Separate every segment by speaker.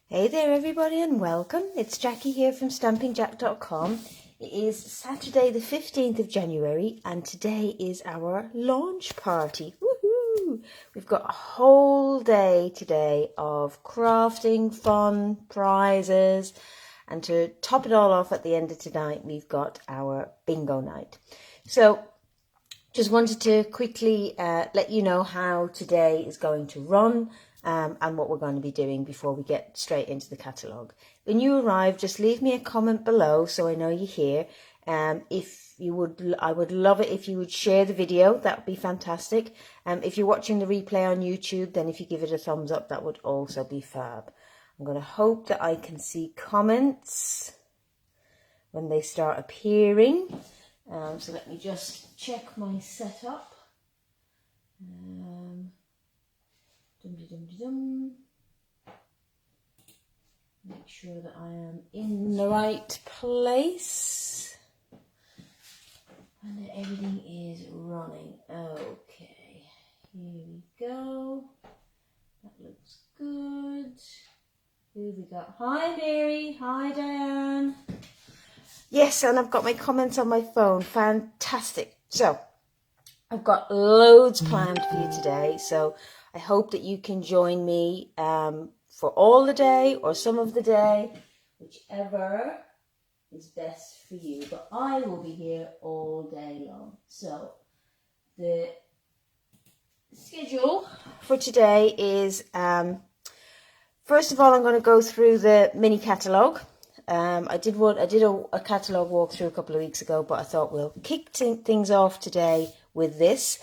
Speaker 1: Hey there everybody and welcome. It's Jackie here from stampingjack.com. It is Saturday the 15th of January and today is our launch party. Woohoo! We've got a whole day today of crafting, fun, prizes, and to top it all off at the end of tonight we've got our bingo night. So just wanted to quickly let you know how today is going to run. And what we're going to be doing before we get straight into the catalogue. When you arrive, just leave me a comment below so I know you're here. If you would, I would love it if you would share the video. That would be fantastic. If you're watching the replay on YouTube, then if you give it a thumbs up, that would also be fab. I'm going to hope that I can see comments when they start appearing. So let me just check my setup. Make sure that I am in the right place and that everything is running. Okay, here we go. That looks good. Who have we got? Hi Mary, hi Diane. Yes, and I've got my comments on my phone. Fantastic. So I've got loads planned for you today, so I hope that you can join me for all the day or some of the day, whichever is best for you. But I will be here all day long. So the schedule for today is, first of all, I'm going to go through the mini catalogue. I did a catalogue walkthrough a couple of weeks ago, but I thought we'll kick things off today with this.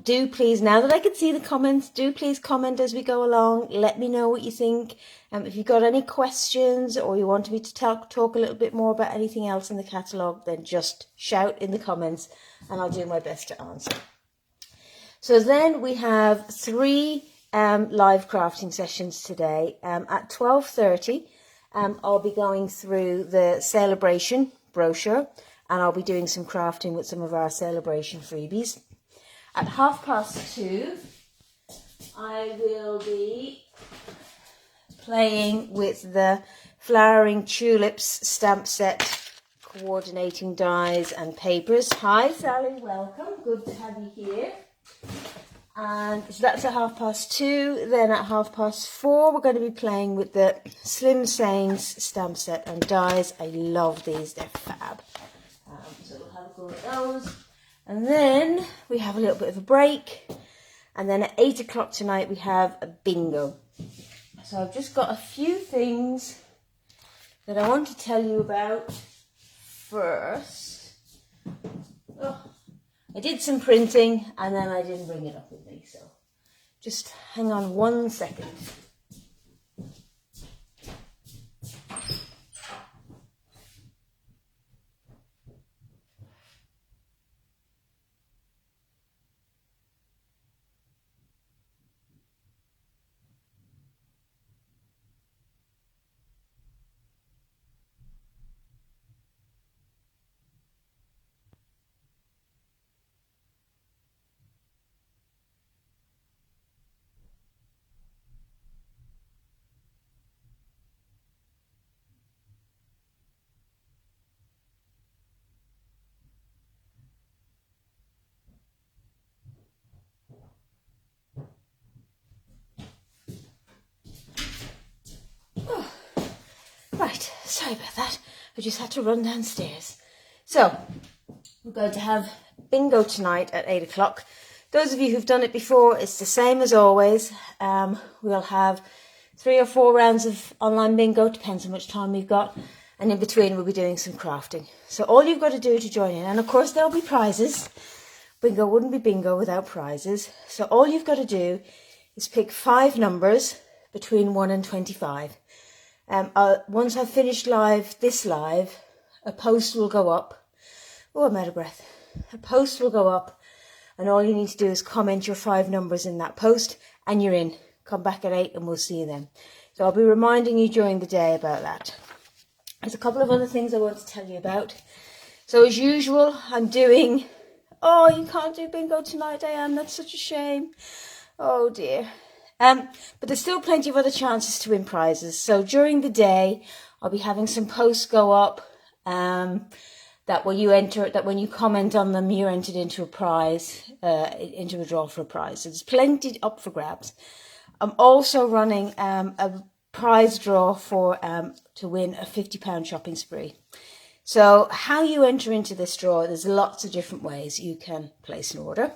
Speaker 1: Do please, now that I can see the comments, do please comment as we go along. Let me know what you think. If you've got any questions or you want me to talk a little bit more about anything else in the catalogue, then just shout in the comments and I'll do my best to answer. So then we have 3 live crafting sessions today. At 12:30, I'll be going through the celebration brochure and I'll be doing some crafting with some of our celebration freebies. At 2:30, I will be playing with the Flowering Tulips stamp set, coordinating dies and papers. Hi Sally, welcome. Good to have you here. And so that's at 2:30. Then at 4:30, we're going to be playing with the Slim Sains stamp set and dies. I love these, they're fab. So we'll have a go at those. And then we have a little bit of a break. And then at 8 o'clock tonight, we have a bingo. So I've just got a few things that I want to tell you about first. Oh, I did some printing and then I didn't bring it up with me. So just hang on 1 second. Right, sorry about that. I just had to run downstairs. So, we're going to have bingo tonight at 8 o'clock. Those of you who've done it before, it's the same as always. We'll have 3 or 4 rounds of online bingo, depends how much time we've got. And in between, we'll be doing some crafting. So all you've got to do to join in, and of course there'll be prizes. Bingo wouldn't be bingo without prizes. So all you've got to do is pick 5 numbers between 1 and 25. Once I've finished this live, a post will go up. Oh, I'm out of breath. A post will go up and all you need to do is comment your 5 numbers in that post and you're in. Come back at 8 and we'll see you then. So I'll be reminding you during the day about that. There's a couple of other things I want to tell you about. So as usual, I'm doing... Oh, you can't do bingo tonight, Diane. That's such a shame. Oh dear. But there's still plenty of other chances to win prizes. So during the day, I'll be having some posts go up that when you comment on them, you're entered into a prize, into a draw for a prize. So there's plenty up for grabs. I'm also running a prize draw for to win a £50 shopping spree. So how you enter into this draw, there's lots of different ways. You can place an order.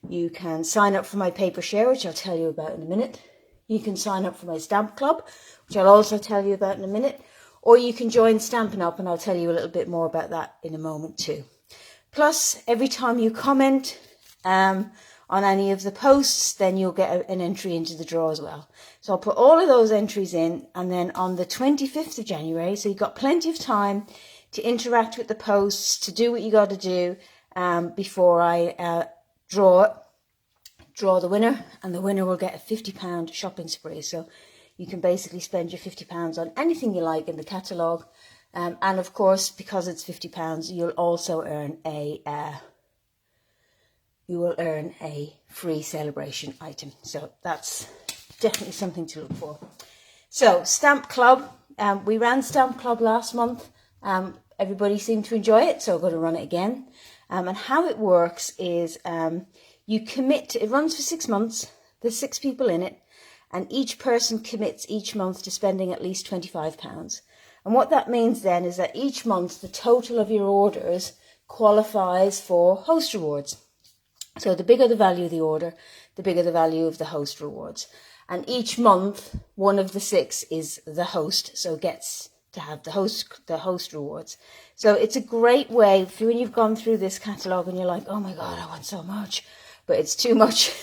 Speaker 1: You can sign up for my paper share, which I'll tell you about in a minute. You can sign up for my stamp club, which I'll also tell you about in a minute. Or you can join Stampin' Up, and I'll tell you a little bit more about that in a moment too. Plus, every time you comment on any of the posts, then you'll get an entry into the draw as well. So I'll put all of those entries in, and then on the 25th of January, so you've got plenty of time to interact with the posts, to do what you got to do before I draw the winner, and the winner will get a £50 shopping spree. So you can basically spend your £50 on anything you like in the catalogue, and of course, because it's £50, you'll also earn a free celebration item. So that's definitely something to look for. So Stamp Club, we ran Stamp Club last month. Everybody seemed to enjoy it, so I'm going to run it again. And how it works is you commit, it runs for 6 months, there's 6 people in it, and each person commits each month to spending at least £25. And what that means then is that each month the total of your orders qualifies for host rewards. So the bigger the value of the order, the bigger the value of the host rewards. And each month, one of the 6 is the host, so gets to have the host rewards. So it's a great way, when you've gone through this catalogue and you're like, oh my God, I want so much, but it's too much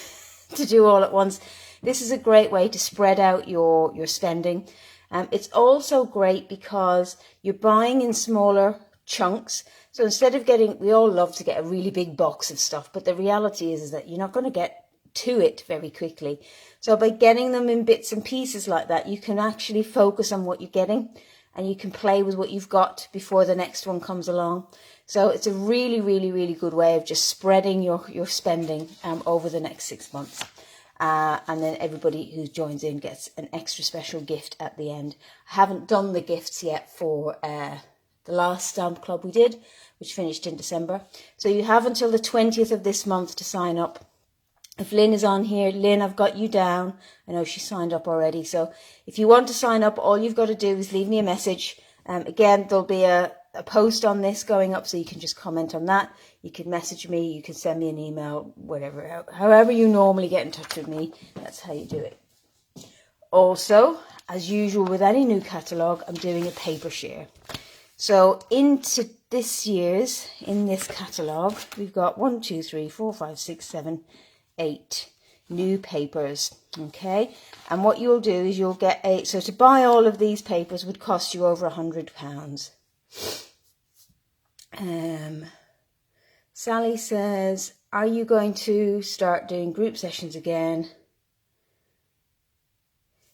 Speaker 1: to do all at once. This is a great way to spread out your spending. It's also great because you're buying in smaller chunks. So instead of we all love to get a really big box of stuff, but the reality is that you're not going to get to it very quickly. So by getting them in bits and pieces like that, you can actually focus on what you're getting, and you can play with what you've got before the next one comes along. So it's a really, really, really good way of just spreading your spending over the next 6 months. And then everybody who joins in gets an extra special gift at the end. I haven't done the gifts yet for the last Stamp Club we did, which finished in December. So you have until the 20th of this month to sign up. If Lynn is on here, Lynn, I've got you down. I know she signed up already. So if you want to sign up, all you've got to do is leave me a message. Again, there'll be a post on this going up, so you can just comment on that. You can message me, you can send me an email, whatever, however you normally get in touch with me, that's how you do it. Also, as usual with any new catalogue, I'm doing a paper share. So into this catalogue, we've got 1, 2, 3, 4, 5, 6, 7, 8 new papers. Okay, and what you'll do is you'll get so to buy all of these papers would cost you over £100. Sally says, are you going to start doing group sessions again?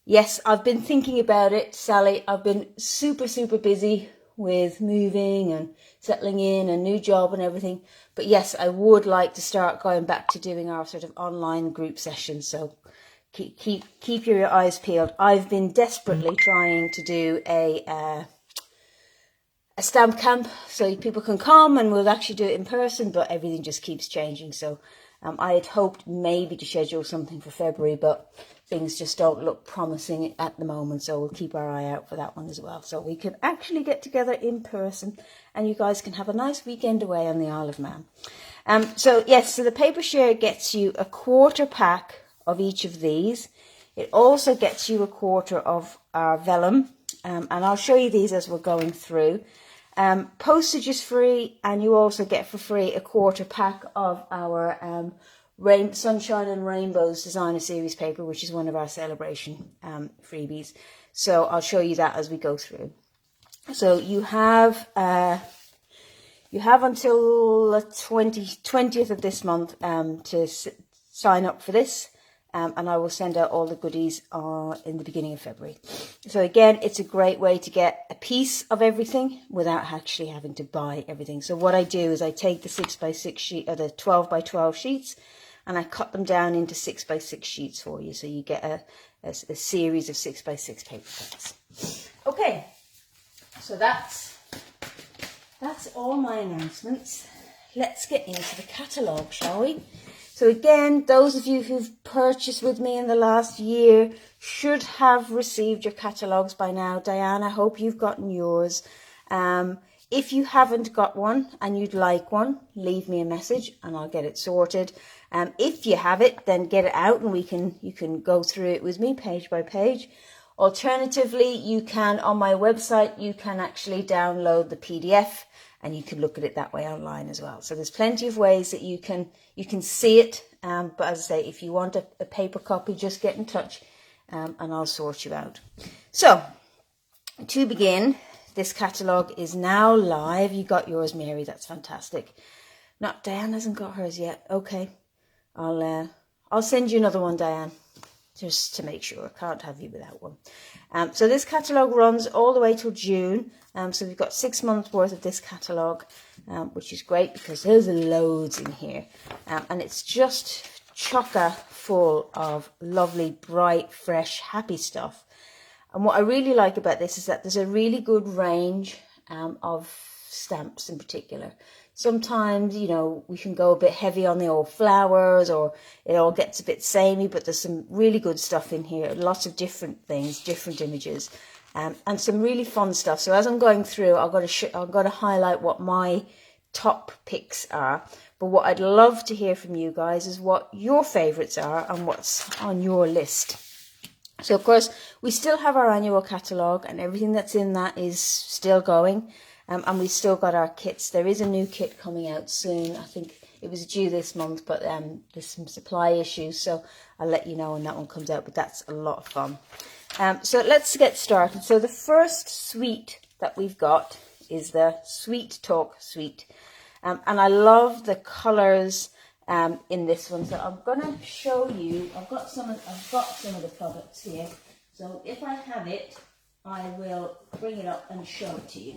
Speaker 1: Yes, I've been thinking about it, Sally. I've been super busy with moving and settling in, a new job and everything. But yes, I would like to start going back to doing our sort of online group sessions. So keep your eyes peeled. I've been desperately trying to do a stamp camp so people can come and we'll actually do it in person, but everything just keeps changing. So I had hoped maybe to schedule something for February, but things just don't look promising at the moment, so we'll keep our eye out for that one as well, so we can actually get together in person and you guys can have a nice weekend away on the Isle of Man. So the paper share gets you a quarter pack of each of these. It also gets you a quarter of our vellum, and I'll show you these as we're going through. Postage is free, and you also get for free a quarter pack of our Sunshine and Rainbows Designer Series paper, which is one of our celebration freebies. So I'll show you that as we go through. So you have until the 20th of this month to sign up for this. And I will send out all the goodies in the beginning of February. So again, it's a great way to get a piece of everything without actually having to buy everything. So what I do is I take the 6x6 sheet or the 12x12 sheets, and I cut them down into 6x6 sheets for you, so you get a series of 6x6 paper cuts. Okay, so that's all my announcements. Let's get into the catalogue, shall we? So again, those of you who've purchased with me in the last year should have received your catalogues by now. Diane, I hope you've gotten yours. If you haven't got one and you'd like one, leave me a message and I'll get it sorted. If you have it, then get it out and you can go through it with me page by page. Alternatively, you can, on my website, you can actually download the PDF and you can look at it that way online as well. So there's plenty of ways that you can see it. But as I say, if you want a paper copy, just get in touch and I'll sort you out. So to begin, this catalogue is now live. You got yours, Mary. That's fantastic. No, Diane hasn't got hers yet. Okay, I'll send you another one, Diane, just to make sure. I can't have you without one. So this catalogue runs all the way till June. So we've got 6 months worth of this catalogue, which is great because there's loads in here. And it's just chocker full of lovely, bright, fresh, happy stuff. And what I really like about this is that there's a really good range of stamps in particular. Sometimes, you know, we can go a bit heavy on the old flowers or it all gets a bit samey, but there's some really good stuff in here. Lots of different things, different images, and some really fun stuff. So as I'm going through, I'm going to highlight what my top picks are. But what I'd love to hear from you guys is what your favourites are and what's on your list. So, of course, we still have our annual catalogue and everything that's in that is still going. And we've still got our kits. There is a new kit coming out soon. I think it was due this month, but there's some supply issues. So I'll let you know when that one comes out, but that's a lot of fun. So let's get started. So the first suite that we've got is the Sweet Talk suite. And I love the colours in this one. So I'm going to show you. I've got some of the products here. So if I have it, I will bring it up and show it to you,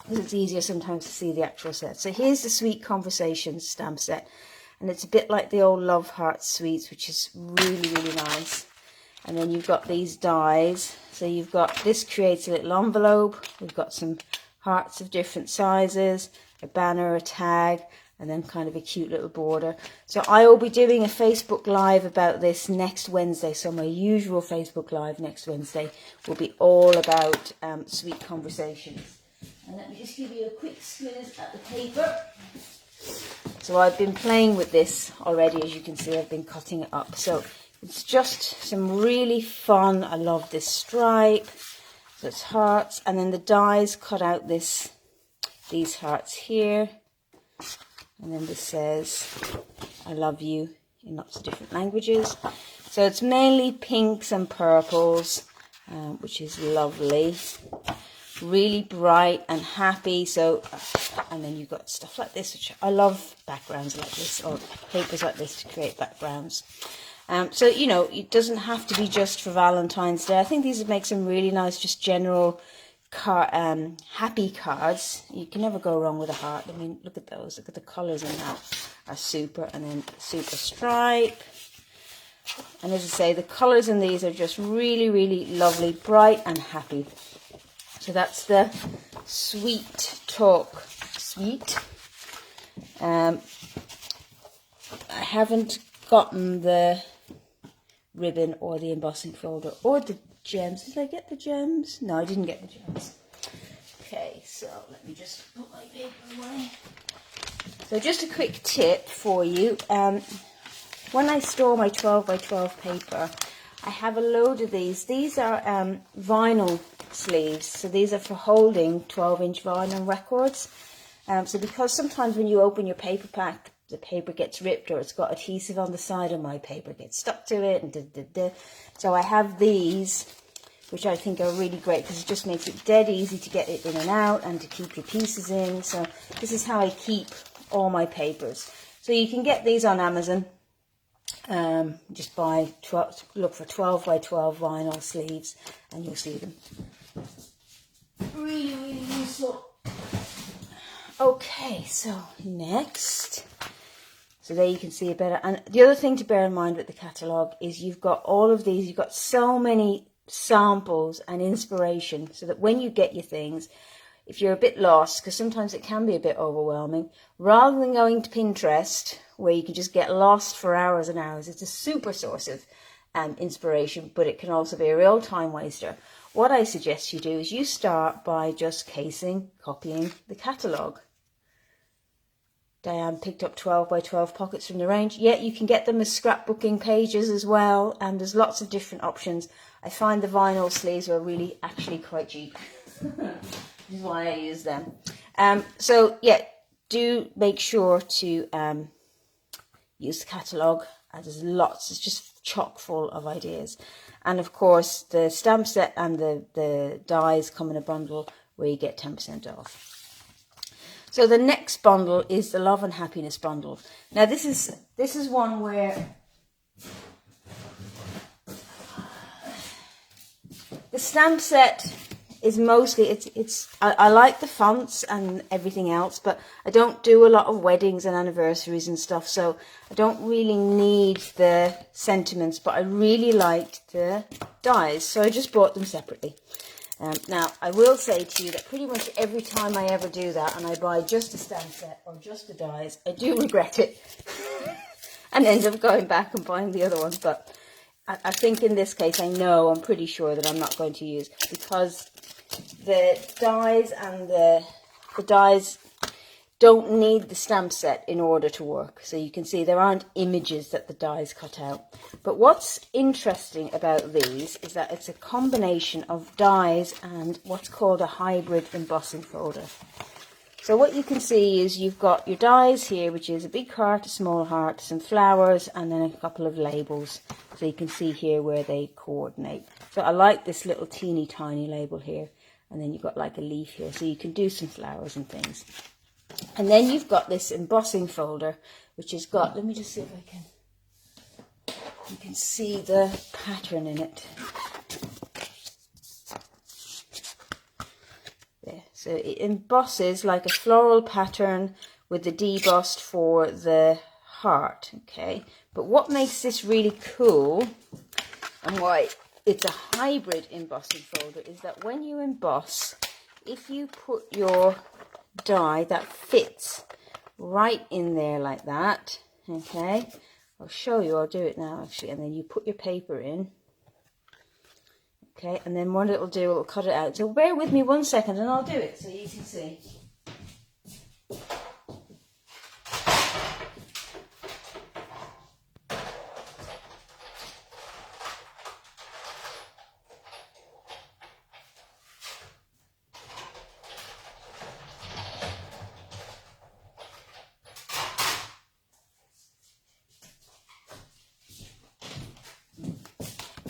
Speaker 1: because it's easier sometimes to see the actual set. So here's the Sweet Conversations stamp set, and it's a bit like the old Love Heart Sweets, which is really, really nice. And then you've got these dies. So you've got, this creates a little envelope. We've got some hearts of different sizes, a banner, a tag, and then kind of a cute little border. So I will be doing a Facebook Live about this next Wednesday. So my usual Facebook Live next Wednesday will be all about Sweet Conversations. And let me just give you a quick squiz at the paper. So I've been playing with this already, as you can see. I've been cutting it up. So it's just some really fun. I love this stripe. So it's hearts, and then the dies cut out these hearts here. And then this says, I love you, in lots of different languages. So it's mainly pinks and purples, which is lovely. Really bright and happy. So, and then you've got stuff like this, which I love backgrounds like this, or papers like this to create backgrounds. So, you know, it doesn't have to be just for Valentine's Day. I think these would make some really nice, just general happy cards. You can never go wrong with a heart. I mean, look at those. Look at the colours in that are super. And then super stripe. And as I say, the colours in these are just really, really lovely, bright and happy. So that's the Sweet Talk suite. I haven't gotten the ribbon or the embossing folder or the gems. Did I get the gems? No, I didn't get the gems. Okay, so let me just put my paper away. So just a quick tip for you. When I store my 12 by 12 paper, I have a load of these. These are vinyl sleeves. So these are for holding 12-inch vinyl records. So because sometimes when you open your paper pack, the paper gets ripped or it's got adhesive on the side and my paper gets stuck to it. And So I have these, which I think are really great because it just makes it dead easy to get it in and out and to keep your pieces in. So this is how I keep all my papers. So you can get these on Amazon. Just buy 12, look for 12 by 12 vinyl sleeves and you'll see them. Really, really useful. Okay, so next. So there you can see a better. And the other thing to bear in mind with the catalogue is you've got all of these, you've got so many samples and inspiration, so that when you get your things, if you're a bit lost, because sometimes it can be a bit overwhelming, rather than going to Pinterest where you can just get lost for hours and hours, it's a super source of inspiration, but it can also be a real time waster. What I suggest you do is you start by just copying the catalogue. Diane picked up 12 by 12 pockets from the range. Yeah, you can get them as scrapbooking pages as well, and there's lots of different options. I find the vinyl sleeves are really actually quite cheap. This is why I use them. So yeah, do make sure to use the catalogue. There's lots, it's just chock full of ideas. And of course, the stamp set and the dies come in a bundle where you get 10% off. So the next bundle is the Love and Happiness bundle. Now this is one where the stamp set is mostly, I like the fonts and everything else, but I don't do a lot of weddings and anniversaries and stuff, so I don't really need the sentiments, but I really liked the dies, so I just bought them separately. Now, I will say to you that pretty much every time I ever do that and I buy just a stamp set or just the dies, I do regret it and end up going back and buying the other ones. But I think in this case, I'm pretty sure that I'm not going to use, because the dies and the dies don't need the stamp set in order to work. So you can see there aren't images that the dies cut out. But what's interesting about these is that it's a combination of dies and what's called a hybrid embossing folder. So what you can see is you've got your dies here, which is a big heart, a small heart, some flowers, and then a couple of labels. So you can see here where they coordinate. So I like this little teeny tiny label here. And then you've got like a leaf here, so you can do some flowers and things. And then you've got this embossing folder, which has got, let me just see if I can, you can see the pattern in it. There, so it embosses like a floral pattern with the debossed for the heart, okay? But what makes this really cool, and why it's a hybrid embossing folder, is that when you emboss, if you put your die that fits right in there like that, okay, I'll show you, I'll do it now actually, and then you put your paper in, okay, and then what it'll do, it'll cut it out. So bear with me 1 second and I'll do it so you can see.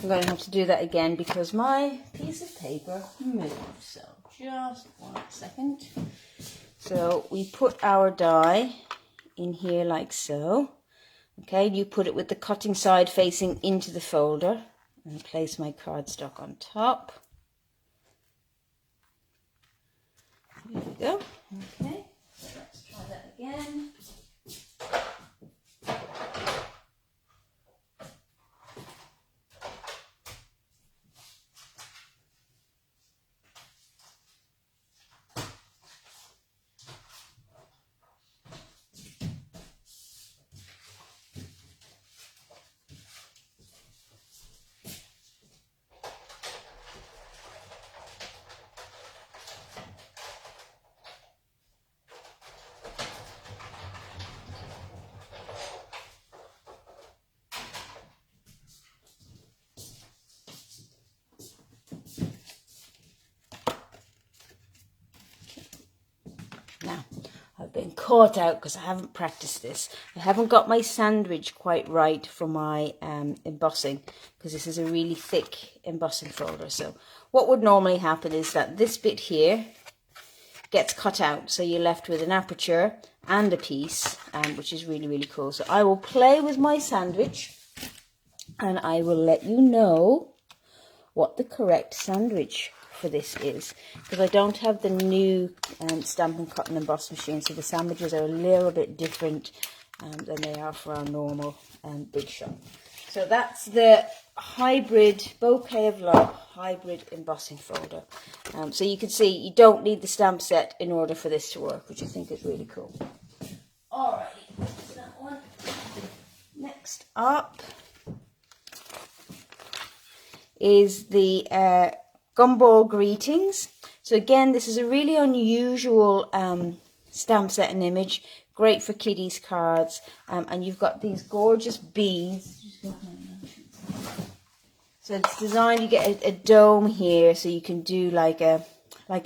Speaker 1: I'm going to have to do that again because my piece of paper moved. So just 1 second. So we put our die in here like so. Okay, you put it with the cutting side facing into the folder, and place my cardstock on top. There we go. Okay, so let's try that again. Now, I've been caught out because I haven't practiced this. I haven't got my sandwich quite right for my embossing, because this is a really thick embossing folder. So what would normally happen is that this bit here gets cut out, so you're left with an aperture and a piece, which is really, really cool. So I will play with my sandwich and I will let you know what the correct sandwich for this is, because I don't have the new Stampin' Cut and Emboss machine, so the sandwiches are a little bit different than they are for our normal big shot. So that's the hybrid Bouquet of Love hybrid embossing folder. So you can see you don't need the stamp set in order for this to work, which I think is really cool. Alrighty, that's that one. Next up is the Gumball Greetings. So again, this is a really unusual stamp set and image, great for kiddies cards, and you've got these gorgeous beads. So it's designed, you get a dome here, so you can do like a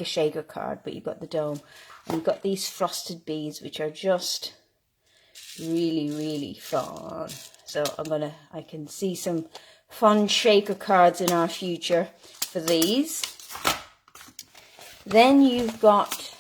Speaker 1: shaker card, but you've got the dome, and you've got these frosted beads, which are just really, really fun. So I can see some fun shaker cards in our future for these. Then you've got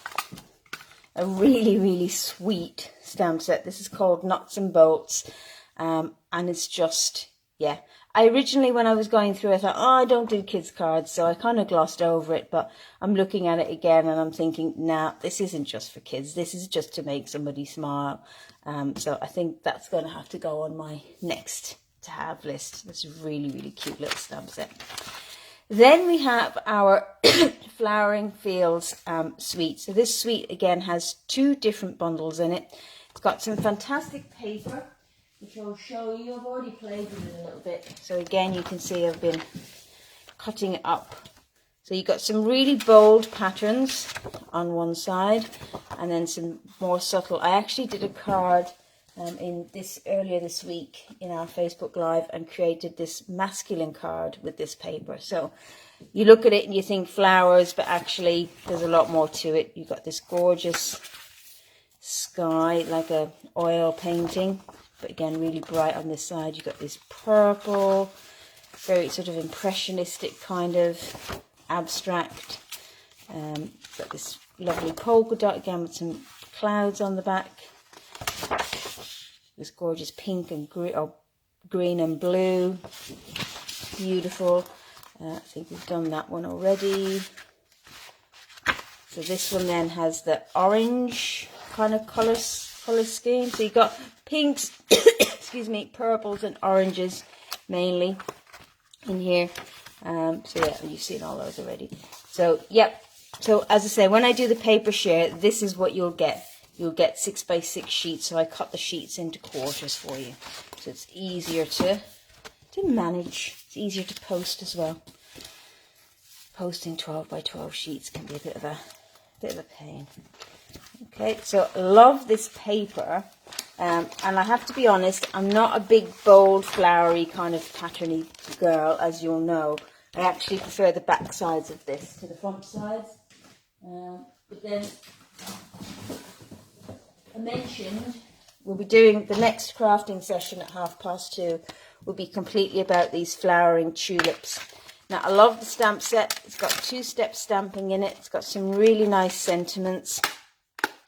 Speaker 1: a really, really sweet stamp set. This is called Nuts and Bolts, and it's just, yeah. I originally, when I was going through, I thought, oh, I don't do kids cards, so I kind of glossed over it, but I'm looking at it again and I'm thinking, nah, this isn't just for kids. This is just to make somebody smile. So I think that's going to have to go on my next to have list. This is really, really cute little stamp set. Then we have our Flowering Fields suite. So this suite again has 2 different bundles in it. It's got some fantastic paper, which I'll show you. I've already played with it a little bit. So again, you can see I've been cutting it up. So you've got some really bold patterns on one side, and then some more subtle. I actually did a card earlier this week in our Facebook Live and created this masculine card with this paper. So you look at it and you think flowers, but actually there's a lot more to it. You've got this gorgeous sky, like a oil painting, but again really bright on this side. You've got this purple, very sort of impressionistic kind of abstract. Got this lovely polka dot again with some clouds on the back. This gorgeous pink and green and blue, beautiful. I think we've done that one already. So this one then has the orange kind of color scheme. So you've got pinks, excuse me, purples and oranges mainly in here. So yeah, you've seen all those already. So yep. So as I say, when I do the paper share, this is what you'll get. You'll get 6x6 sheets. So I cut the sheets into quarters for you, so it's easier to manage. It's easier to post as well. Posting 12x12 sheets can be a bit of a pain. Okay, so love this paper, and I have to be honest, I'm not a big bold flowery kind of patterny girl, as you'll know. I actually prefer the back sides of this to the front sides. But then I mentioned we'll be doing the next crafting session at 2:30. Will be completely about these flowering tulips. Now I love the stamp set. It's got 2-step stamping in it. It's got some really nice sentiments.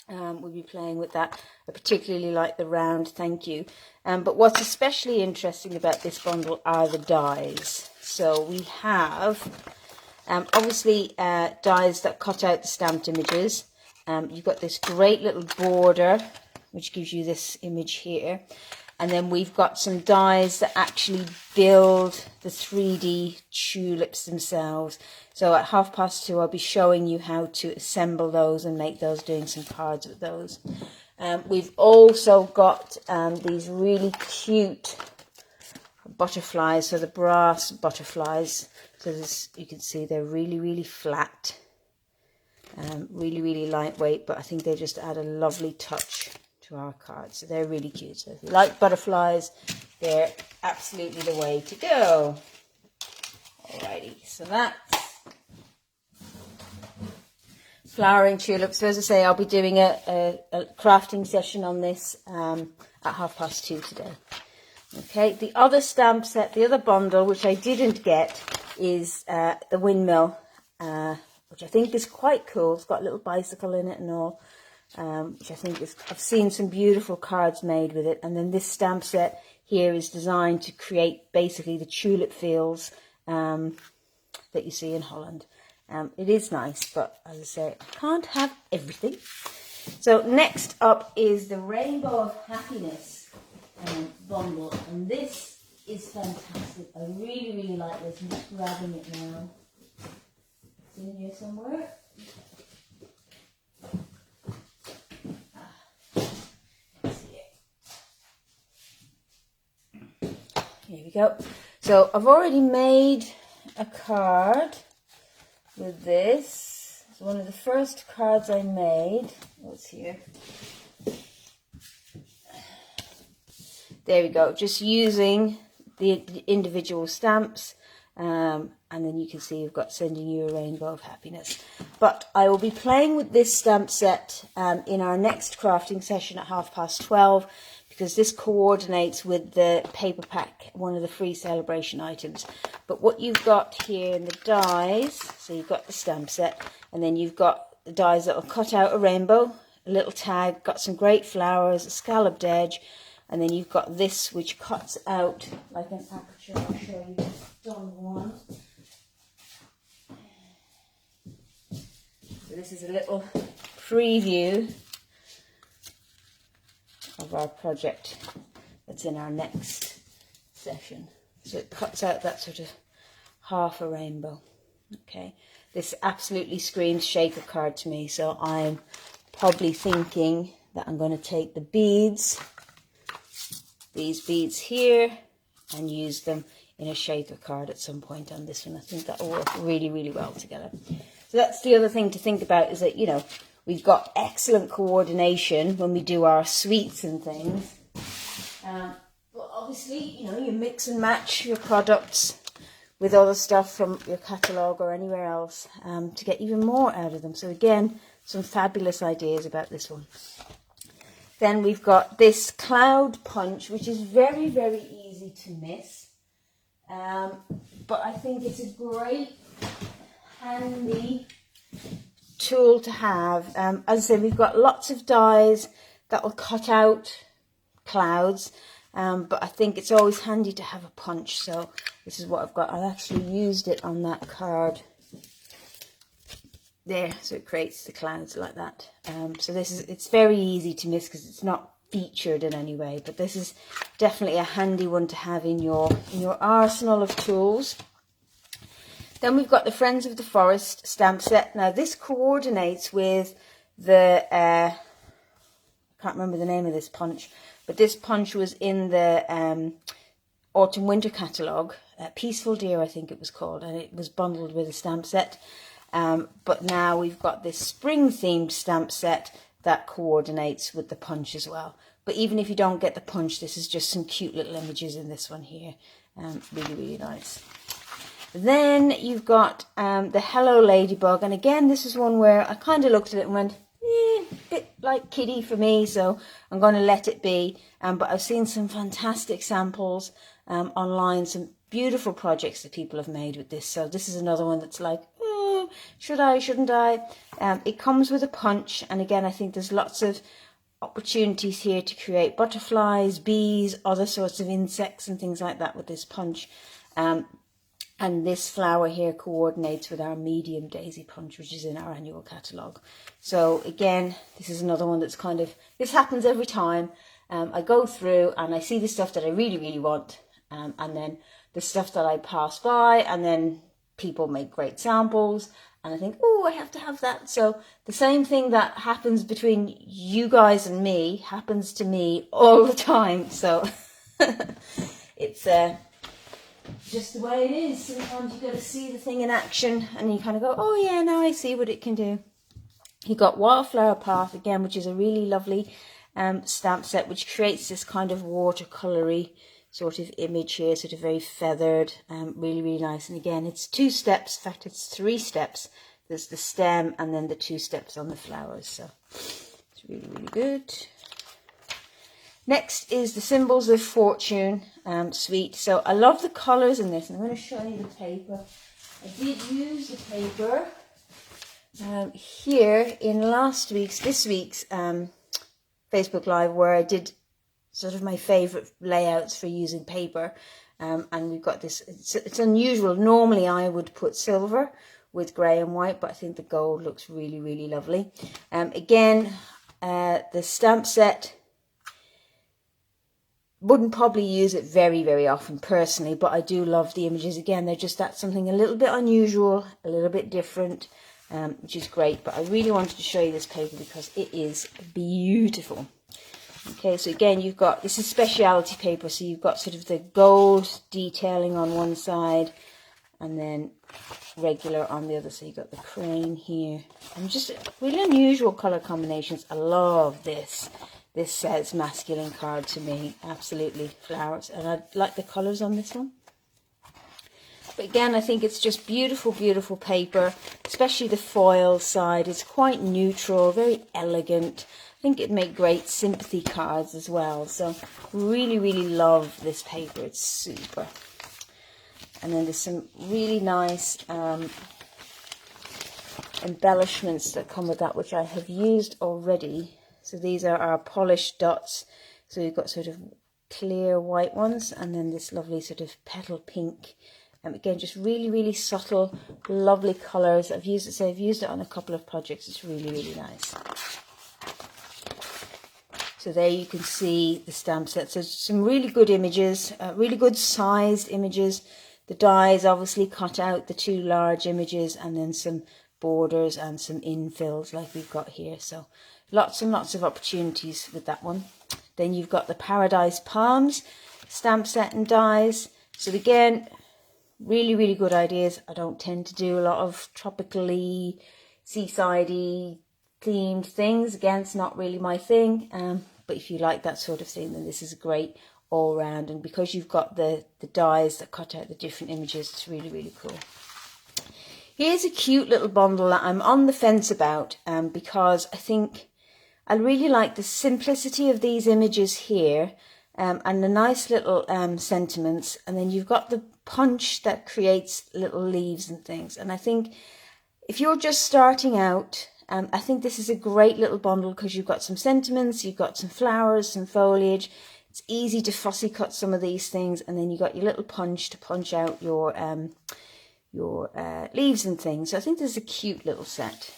Speaker 1: We'll be playing with that. I particularly like the round thank you. But what's especially interesting about this bundle are the dies. So we have obviously dies that cut out the stamped images. You've got this great little border, which gives you this image here. And then we've got some dies that actually build the 3D tulips themselves. So at 2:30, I'll be showing you how to assemble those and make those, doing some cards with those. We've also got these really cute butterflies, so the brass butterflies. So this, you can see they're really, really flat. Really, really lightweight, but I think they just add a lovely touch to our cards. So they're really cute. So if you like butterflies, they're absolutely the way to go. Alrighty, so that's flowering tulips. So as I say, I'll be doing a crafting session on this at 2:30 today. Okay, the other stamp set, the other bundle, which I didn't get, is the windmill, which I think is quite cool. It's got a little bicycle in it and all, which I think is, I've seen some beautiful cards made with it. And then this stamp set here is designed to create basically the tulip fields that you see in Holland. It is nice, but as I say, I can't have everything. So next up is the Rainbow of Happiness. bundle, and this is fantastic. I really, really like this. I'm just grabbing it now. It's in here somewhere. Here we go. So I've already made a card with this. It's one of the first cards I made. What's here? There we go. Just using the individual stamps. And then you can see we've got Sending You a Rainbow of Happiness. But I will be playing with this stamp set in our next crafting session at 12:30, because this coordinates with the paper pack, one of the free celebration items. But what you've got here in the dies, so you've got the stamp set, and then you've got the dies that will cut out a rainbow, a little tag, got some great flowers, a scalloped edge, and then you've got this which cuts out like an aperture. I'll show you. Done one. So this is a little preview of our project that's in our next session. So it cuts out that sort of half a rainbow. Okay, this absolutely screams shaker card to me, so I'm probably thinking that I'm going to take the beads, these beads here, and use them in a shaker card at some point on this one. I think that will work really, really well together. So that's the other thing to think about, is that, you know, we've got excellent coordination when we do our sweets and things. But obviously, you know, you mix and match your products with other stuff from your catalogue or anywhere else to get even more out of them. So again, some fabulous ideas about this one. Then we've got this cloud punch, which is very, very easy to miss. But I think it's a great, handy tool to have. As I said, we've got lots of dies that will cut out clouds, but I think it's always handy to have a punch. So this is what I've got. I've actually used it on that card there, so it creates the clouds like that. So it's very easy to miss because it's not featured in any way, but this is definitely a handy one to have in your arsenal of tools. Then we've got the Friends of the Forest stamp set. Now this coordinates with the I can't remember the name of this punch, but this punch was in the Autumn Winter catalogue, Peaceful Dear I think it was called, and it was bundled with a stamp set. But now we've got this spring themed stamp set that coordinates with the punch as well. But even if you don't get the punch, this is just some cute little images in this one here. Really, really nice. Then you've got the Hello Ladybug, and again this is one where I kind of looked at it and went, a bit like kiddie for me, so I'm going to let it be. But I've seen some fantastic samples online, some beautiful projects that people have made with this. So this is another one that's like, should I, shouldn't I? It comes with a punch, and again I think there's lots of opportunities here to create butterflies, bees, other sorts of insects and things like that with this punch. And this flower here coordinates with our medium daisy punch, which is in our annual catalogue. So again, this is another one that's kind of, this happens every time. I go through and I see the stuff that I really, really want, and then the stuff that I pass by, and then people make great samples, and I think, oh, I have to have that. So the same thing that happens between you guys and me happens to me all the time. So it's just the way it is. Sometimes you got to see the thing in action, and you kind of go, oh yeah, now I see what it can do. You've got Wildflower Path again, which is a really lovely stamp set, which creates this kind of watercolory sort of image here, sort of very feathered, really, really nice. And again, it's 2 steps. In fact, it's 3 steps. There's the stem and then the 2 steps on the flowers. So it's really, really good. Next is the Symbols of Fortune suite. So I love the colours in this. And I'm going to show you the paper. I did use the paper here in this week's Facebook Live, where I did sort of my favourite layouts for using paper. And we've got this, it's unusual. Normally I would put silver with grey and white, but I think the gold looks really, really lovely. Again, the stamp set wouldn't probably use it very, very often personally, but I do love the images. Again, they're just that's something a little bit unusual, a little bit different, which is great. But I really wanted to show you this paper because it is beautiful. Okay, so again, you've got, this is specialty paper, so you've got sort of the gold detailing on one side and then regular on the other. So you've got the crane here and just really unusual color combinations. I love this. This says masculine card to me, absolutely, flowers. And I like the colors on this one. But again, I think it's just beautiful, beautiful paper, especially the foil side. It's quite neutral, very elegant. I think it'd make great sympathy cards as well. So really, really love this paper. It's super. And then there's some really nice embellishments that come with that, which I have used already. So these are our polished dots. So we've got sort of clear white ones and then this lovely sort of petal pink. Again, just really, really subtle, lovely colours. I've used it on a couple of projects. It's really, really nice. So there you can see the stamp set. So some really good images, really good sized images. The dies obviously cut out the two large images and then some borders and some infills like we've got here. So lots and lots of opportunities with that one. Then you've got the Paradise Palms stamp set and dies. So again, really, really good ideas. I don't tend to do a lot of tropically, seasidey themed things. Again, it's not really my thing. But if you like that sort of thing, then this is great all round. And because you've got the dies that cut out the different images, it's really, really cool. Here's a cute little bundle that I'm on the fence about because I think I really like the simplicity of these images here and the nice little sentiments. And then you've got the punch that creates little leaves and things. And I think if you're just starting out, I think this is a great little bundle because you've got some sentiments, you've got some flowers, some foliage. It's easy to fussy cut some of these things, and then you got your little punch to punch out your leaves and things. So I think this is a cute little set.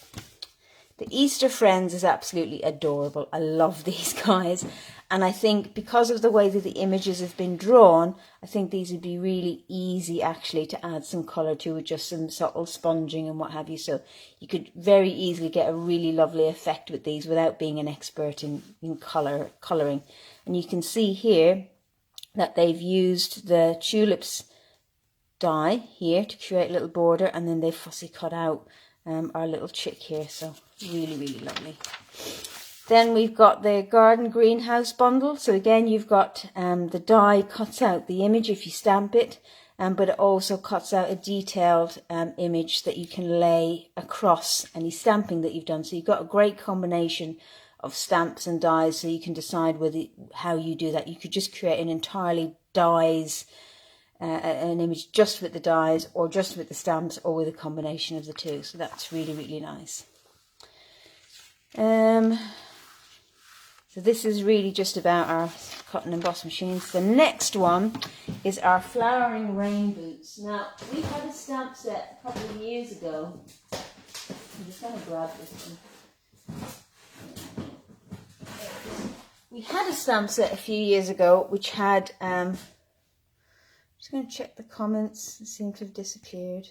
Speaker 1: The Easter Friends is absolutely adorable. I love these guys. And I think because of the way that the images have been drawn, I think these would be really easy actually to add some colour to with just some subtle sponging and what have you. So you could very easily get a really lovely effect with these without being an expert in colouring. And you can see here that they've used the tulips die here to create a little border, and then they've fussy cut out our little chick here. So really, really lovely. Then we've got the Garden Greenhouse bundle. So again, you've got the die cuts out the image if you stamp it, but it also cuts out a detailed image that you can lay across any stamping that you've done. So you've got a great combination of stamps and dies, so you can decide how you do that. You could just create an entirely dies, an image just with the dies, or just with the stamps, or with a combination of the two. So that's really, really nice. So this is really just about our cut and emboss machines. The next one is our flowering rain boots. Now, we had a stamp set a couple of years ago. I'm just going to grab this one. We had a stamp set a few years ago which had, I'm just going to check the comments, they seem to have disappeared.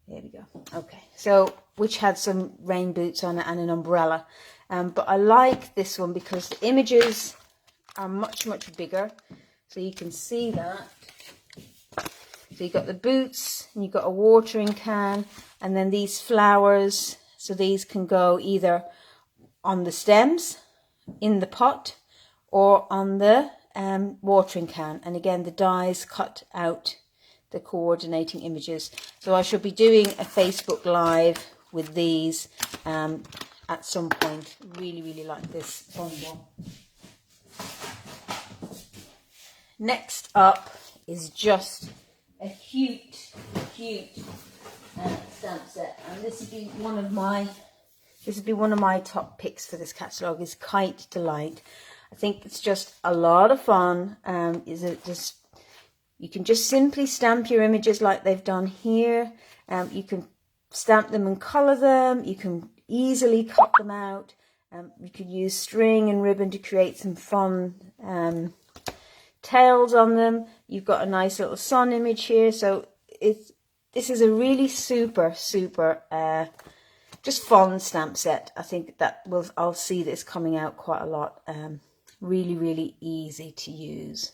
Speaker 1: There we go. Okay, so which had some rain boots on it and an umbrella. But I like this one because the images are much, much bigger. So you can see that. So you've got the boots and you've got a watering can and then these flowers. So these can go either on the stems, in the pot, or on the watering can. And again, the dies cut out the coordinating images. So I shall be doing a Facebook Live with these at some point. Really, really like this bundle. Next up is just a cute stamp set, and this would be one of my top picks for this catalogue. Is Kite Delight. I think it's just a lot of fun. You can just simply stamp your images like they've done here. You can stamp them and colour them. You can easily cut them out. You could use string and ribbon to create some fun tails on them. You've got a nice little sun image here. So this is a really super just fun stamp set. I think that I'll see this coming out quite a lot. Really easy to use.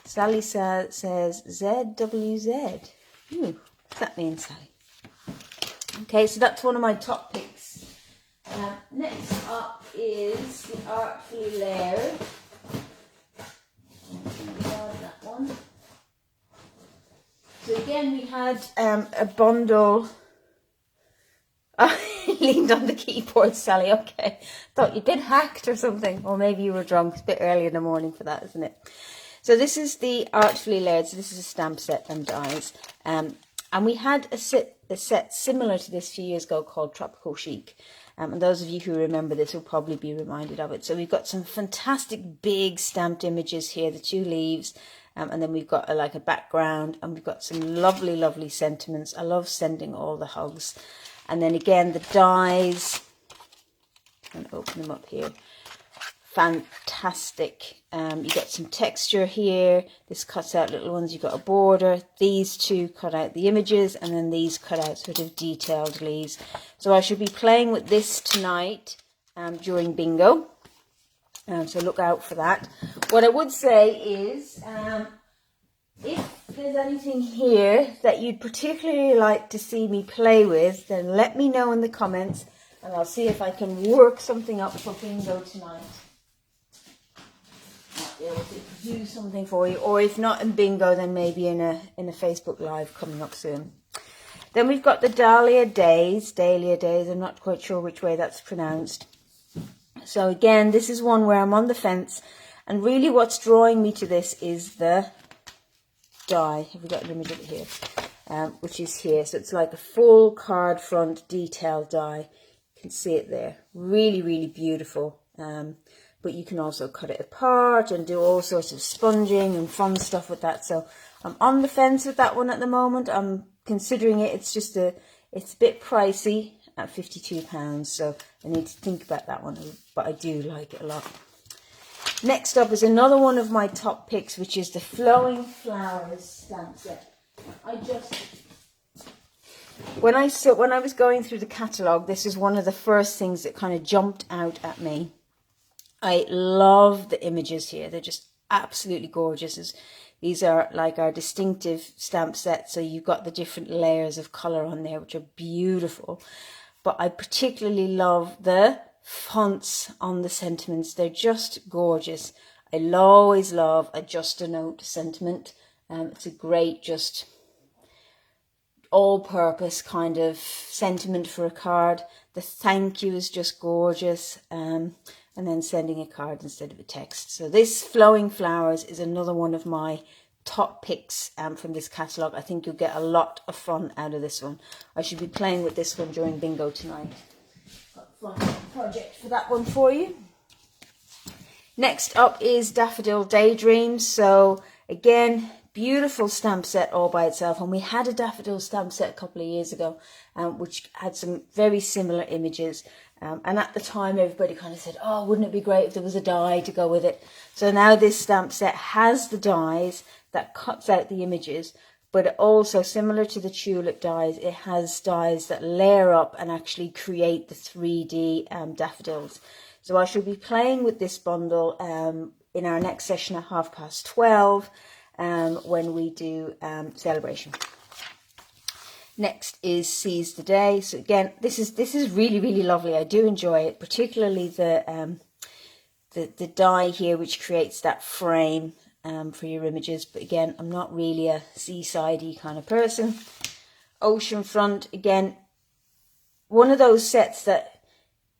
Speaker 1: Sally says ZWZ. What's that mean, Sally? Okay, so that's one of my top picks. Next up is the Artfully Layered. That one. So again, we had a bundle. I leaned on the keyboard, Sally. Okay, thought you'd been hacked or something, or maybe you were drunk. It's a bit early in the morning for that, isn't it? So this is the Artfully Layered. So this is a stamp set and dies. And we had a set similar to this a few years ago called Tropical Chic. And those of you who remember this will probably be reminded of it. So we've got some fantastic big stamped images here, the 2 leaves. And then we've got like a background, and we've got some lovely sentiments. I love sending all the hugs. And then again, the dies. I'm going to open them up here. Fantastic. You got some texture here. This cuts out little ones. You've got a border. These 2 cut out the images, and then these cut out sort of detailed leaves. So I should be playing with this tonight during bingo. So look out for that. What I would say is, if there's anything here that you'd particularly like to see me play with, then let me know in the comments, and I'll see if I can work something up for bingo tonight. Might be able to do something for you, or if not in bingo, then maybe in a Facebook Live coming up soon. Then we've got the Dahlia Days, I'm not quite sure which way that's pronounced. So again, this is one where I'm on the fence, and really what's drawing me to this is the die. Have we got an image of it here? Which is here. So it's like a full card front detailed die. You can see it there. Really beautiful. But you can also cut it apart and do all sorts of sponging and fun stuff with that. So I'm on the fence with that one at the moment. I'm considering it. It's a bit pricey at £52, so I need to think about that one, but I do like it a lot. Next up is another one of my top picks, which is the Flowing Flowers stamp set. When I was going through the catalogue, this is one of the first things that kind of jumped out at me. I love the images here. They're just absolutely gorgeous. These are like our distinctive stamp set, so you've got the different layers of colour on there, which are beautiful. But I particularly love the fonts on the sentiments. They're just gorgeous. I always love a Just a Note sentiment. It's a great, just all-purpose kind of sentiment for a card. The thank you is just gorgeous. And then sending a card instead of a text. So this Flowing Flowers is another one of my top picks from this catalogue. I think you'll get a lot of fun out of this one. I should be playing with this one during bingo tonight. Got a fun project for that one for you. Next up is Daffodil Daydream. So again, beautiful stamp set all by itself. And we had a daffodil stamp set a couple of years ago, which had some very similar images. And at the time, everybody kind of said, oh, wouldn't it be great if there was a die to go with it? So now this stamp set has the dies that cuts out the images, but also, similar to the tulip dies, it has dies that layer up and actually create the 3D daffodils. So I shall be playing with this bundle in our next session at 12:30 when we do celebration. Next is Seize the Day. So again, this is really lovely. I do enjoy it, particularly the die here, which creates that frame for your images. But again, I'm not really a seaside-y kind of person. Oceanfront, again, one of those sets that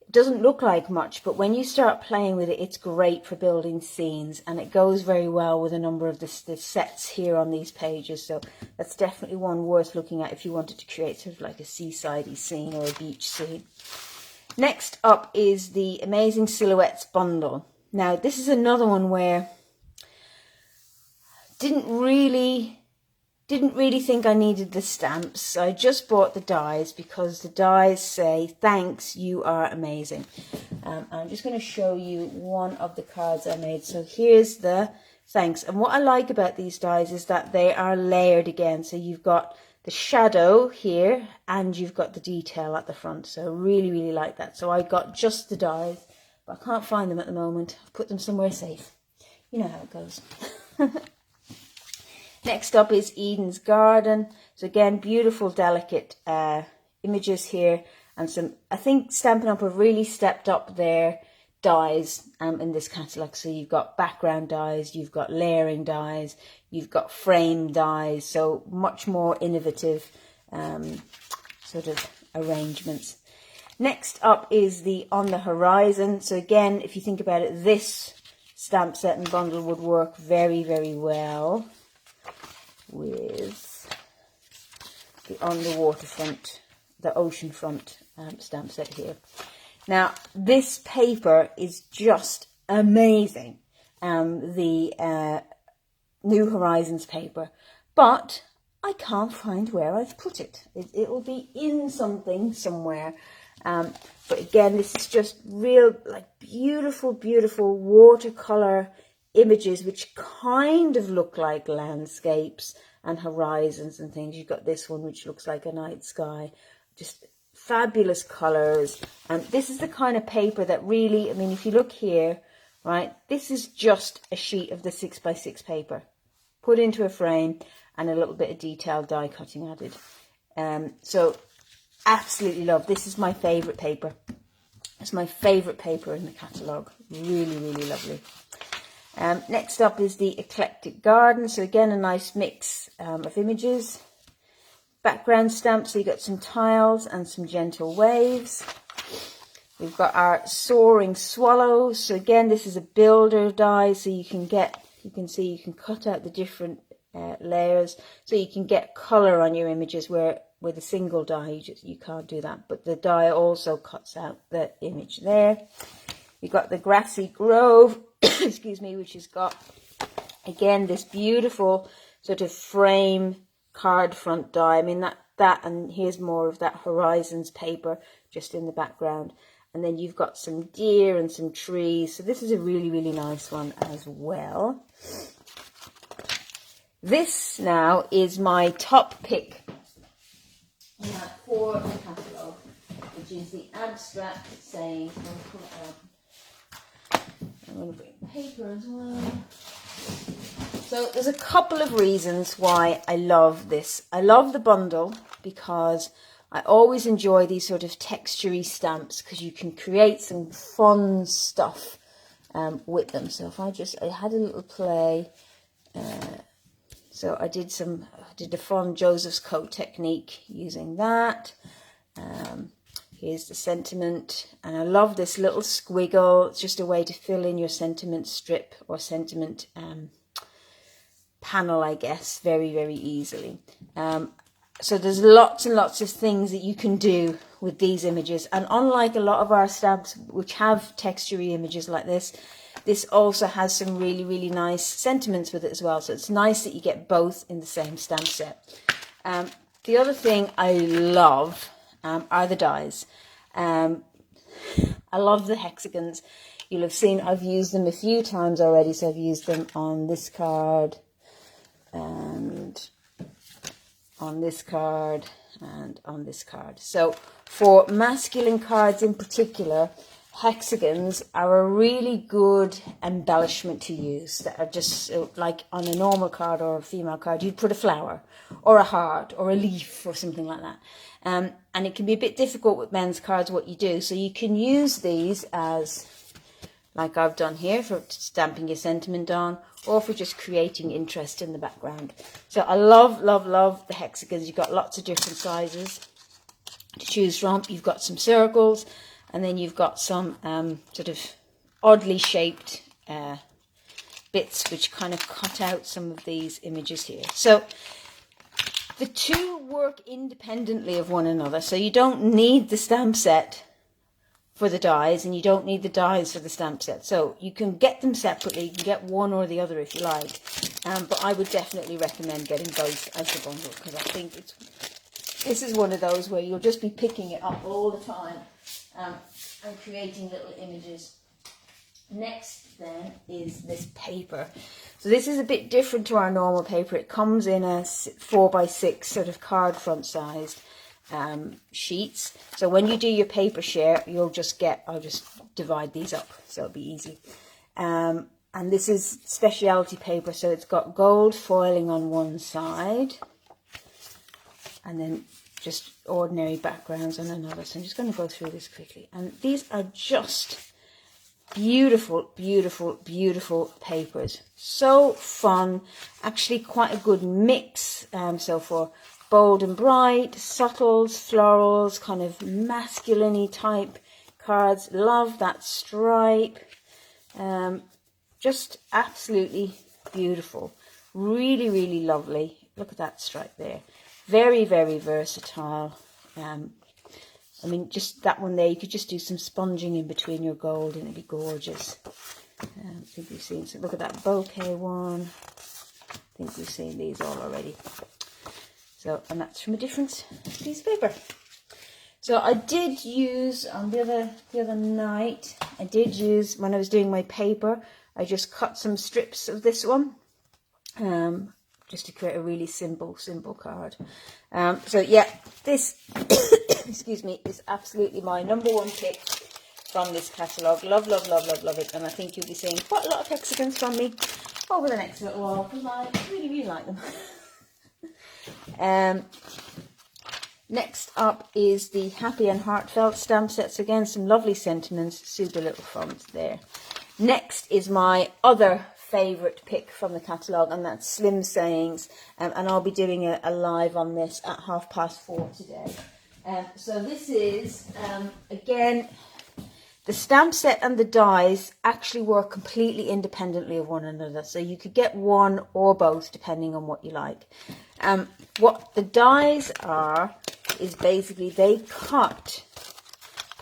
Speaker 1: doesn't look like much, but when you start playing with it, it's great for building scenes, and it goes very well with a number of the sets here on these pages. So that's definitely one worth looking at if you wanted to create sort of like a seaside-y scene or a beach scene. Next up is the Amazing Silhouettes bundle. Now this is another one where didn't really think I needed the stamps. So I just bought the dies because the dies say, thanks, you are amazing. I'm just going to show you one of the cards I made. So here's the thanks. And what I like about these dies is that they are layered again. So you've got the shadow here and you've got the detail at the front. So really, really like that. So I got just the dies, but I can't find them at the moment. I've put them somewhere safe. You know how it goes. Next up is Eden's Garden. So again, beautiful, delicate images here. And some, I think Stampin' Up have really stepped up their dies in this catalogue. So you've got background dies, you've got layering dies, you've got frame dies. So much more innovative sort of arrangements. Next up is the On the Horizon. So again, if you think about it, this stamp set and bundle would work very, very well with the On the Waterfront, the oceanfront stamp set here. Now, this paper is just amazing, the New Horizons paper, but I can't find where I've put it. It'll be in something somewhere. But again, this is just real, like beautiful, beautiful watercolor images, which kind of look like landscapes and horizons and things. You've got this one, which looks like a night sky. Just fabulous colors. And this is the kind of paper that really, I mean, if you look here, right, this is just a sheet of the 6x6 paper put into a frame and a little bit of detailed die cutting added. So absolutely love. This is my favorite paper. It's my favorite paper in the catalogue. Really, really lovely. Next up is the Eclectic Garden. So again, a nice mix of images. Background stamps, so you got some tiles and some gentle waves. We've got our Soaring Swallows. So again, this is a builder die, so you can see you can cut out the different layers, so you can get color on your images where with a single die you can't do that, but the die also cuts out the image there. You've got the Grassy Grove, excuse me, which has got again this beautiful sort of frame card front die. I mean that and here's more of that Horizons paper just in the background, and then you've got some deer and some trees. So this is a really, really nice one as well. This now is my top pick for the catalogue, which is the abstract saying, I'm going to bring paper as well. So there's a couple of reasons why I love this. I love the bundle because I always enjoy these sort of textury stamps because you can create some fun stuff with them. So if I had a little play. So I did the fun Joseph's coat technique using that. Here's the sentiment, and I love this little squiggle. It's just a way to fill in your sentiment strip or sentiment panel, I guess, very, very easily. So there's lots and lots of things that you can do with these images, and unlike a lot of our stamps which have textury images like this, this also has some really, really nice sentiments with it as well. So it's nice that you get both in the same stamp set. The other thing I love are the dies. I love the hexagons. You'll have seen I've used them a few times already. So I've used them on this card and on this card and on this card. So for masculine cards in particular, hexagons are a really good embellishment to use, that are just like on a normal card or a female card you'd put a flower or a heart or a leaf or something like that, and it can be a bit difficult with men's cards what you do, so you can use these as like I've done here for stamping your sentiment on, or for just creating interest in the background. So I love, love, love the hexagons. You've got lots of different sizes to choose from. You've got some circles, and then you've got some sort of oddly shaped bits which kind of cut out some of these images here. So the two work independently of one another. So you don't need the stamp set for the dies, and you don't need the dies for the stamp set. So you can get them separately. You can get one or the other if you like. But I would definitely recommend getting both as a bundle, because I think this is one of those where you'll just be picking it up all the time. And creating little images Next then is this paper. So this is a bit different to our normal paper. It comes in a 4x6 sort of card front sized sheets. So when you do your paper share, you'll just get, I'll just divide these up so it'll be easy. And this is specialty paper, so it's got gold foiling on one side and then just ordinary backgrounds on another. So I'm just going to go through this quickly. And these are just beautiful, beautiful, beautiful papers. So fun. Actually quite a good mix. So for bold and bright, subtles, florals, kind of masculine-y type cards. Love that stripe. Just absolutely beautiful. Really, really lovely. Look at that stripe there. Very, very versatile. I mean, just that one there, you could just do some sponging in between your gold and it'd be gorgeous. I think we've seen, so look at that bouquet one. I think we've seen these all already. So, and that's from a different piece of paper. So I did use, on the other night, I did use, when I was doing my paper, I just cut some strips of this one. Just to create a really simple card. So yeah, this, excuse me, is absolutely my #1 pick from this catalogue. Love, love, love, love, love it. And I think you'll be seeing quite a lot of hexagons from me over the next little while because I really, really like them. Next up is the Happy and Heartfelt stamp sets. Again, some lovely sentiments, super little fonts there. Next is my other favourite pick from the catalogue, and that's Slim Sayings, and I'll be doing a live on this at 4:30 today. So this is, again, the stamp set and the dies actually work completely independently of one another, so you could get one or both depending on what you like. What the dies are is basically they cut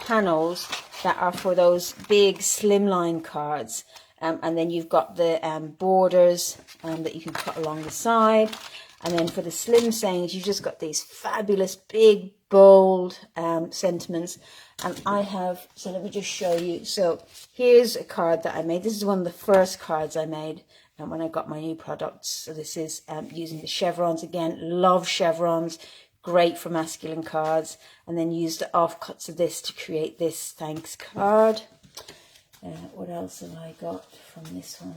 Speaker 1: panels that are for those big slimline cards. And then you've got the borders that you can cut along the side. And then for the Slim Sayings, you've just got these fabulous, big, bold sentiments. And I have, so let me just show you. So here's a card that I made. This is one of the first cards I made when I got my new products. So this is using the chevrons again. Love chevrons. Great for masculine cards. And then use the offcuts of this to create this thanks card. What else have I got from this one?